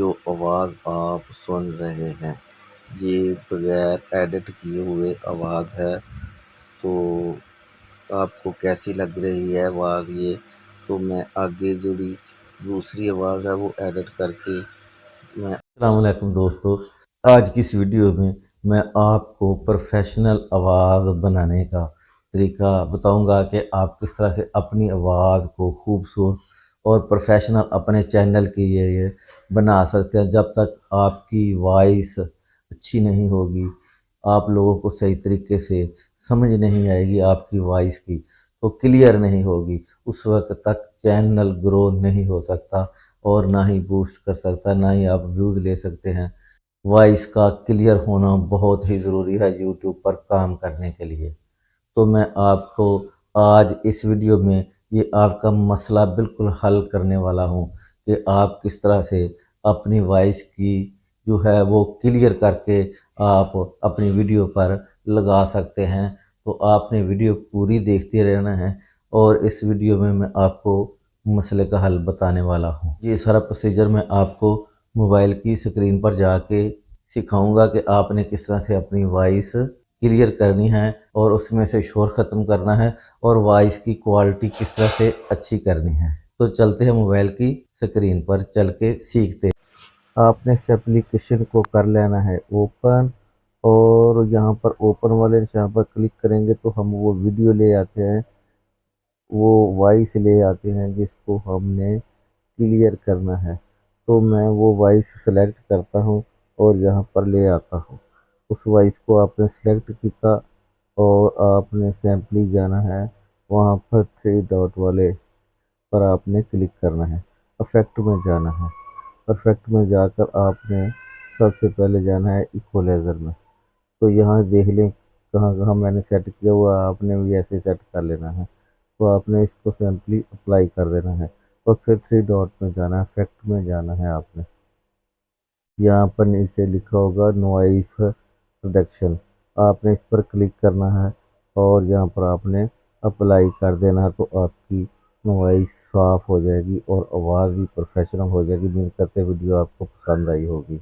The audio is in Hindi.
जो आवाज़ आप सुन रहे हैं ये बगैर एडिट किए हुए आवाज़ है। तो आपको कैसी लग रही है आवाज़ ये, तो मैं आगे जुड़ी दूसरी आवाज़ है वो एडिट करके मैं अस्सलामुअलैकुम दोस्तों, आज की इस वीडियो में मैं आपको प्रोफेशनल आवाज़ बनाने का तरीका बताऊंगा कि आप किस तरह से अपनी आवाज़ को खूबसूरत और प्रोफेशनल अपने चैनल के लिए बना सकते हैं। जब तक आपकी वॉइस अच्छी नहीं होगी, आप लोगों को सही तरीके से समझ नहीं आएगी, आपकी वॉइस की तो क्लियर नहीं होगी, उस वक्त तक चैनल ग्रो नहीं हो सकता और ना ही बूस्ट कर सकता, ना ही आप व्यूज़ ले सकते हैं। वॉइस का क्लियर होना बहुत ही ज़रूरी है यूट्यूब पर काम करने के लिए। तो मैं आपको आज इस वीडियो में ये आपका मसला बिल्कुल हल करने वाला हूँ कि आप किस तरह से अपनी वॉइस की जो है वो क्लियर करके आप अपनी वीडियो पर लगा सकते हैं। तो आपने वीडियो पूरी देखते रहना है और इस वीडियो में मैं आपको मसले का हल बताने वाला हूँ। ये सारा प्रोसीजर मैं आपको मोबाइल की स्क्रीन पर जाके सिखाऊंगा कि आपने किस तरह से अपनी वॉइस क्लियर करनी है और उसमें से शोर ख़त्म करना है और वॉइस की क्वालिटी किस तरह से अच्छी करनी है। तो चलते हैं मोबाइल की स्क्रीन पर चल के सीखते हैं। आपने इस एप्लीकेशन को कर लेना है ओपन और यहाँ पर ओपन वाले निशान पर क्लिक करेंगे तो हम वो वीडियो ले आते हैं, वो वॉइस ले आते हैं जिसको हमने क्लियर करना है। तो मैं वो वॉइस सेलेक्ट करता हूँ और यहाँ पर ले आता हूँ। उस वॉइस को आपने सेलेक्ट किया और आपने सैम्पली जाना है, वहाँ पर थ्री डॉट वाले पर आपने क्लिक करना है, इफेक्ट में जाना है। इफेक्ट में जाकर आपने सबसे पहले जाना है इक्वलाइज़र में। तो यहाँ देख लें कहाँ कहाँ मैंने सेट किया हुआ, आपने भी ऐसे सेट कर लेना है। तो आपने इसको सिंपली अप्लाई कर देना है और फिर थ्री डॉट में जाना है, इफेक्ट में जाना है। आपने यहाँ पर नीचे लिखा होगा नॉइस रिडक्शन, आपने इस पर क्लिक करना है और यहाँ पर आपने अप्लाई कर देना है। तो आपकी नॉइस साफ़ हो जाएगी और आवाज़ भी प्रोफेशनल हो जाएगी। उम्मीद करते वीडियो आपको पसंद आई होगी।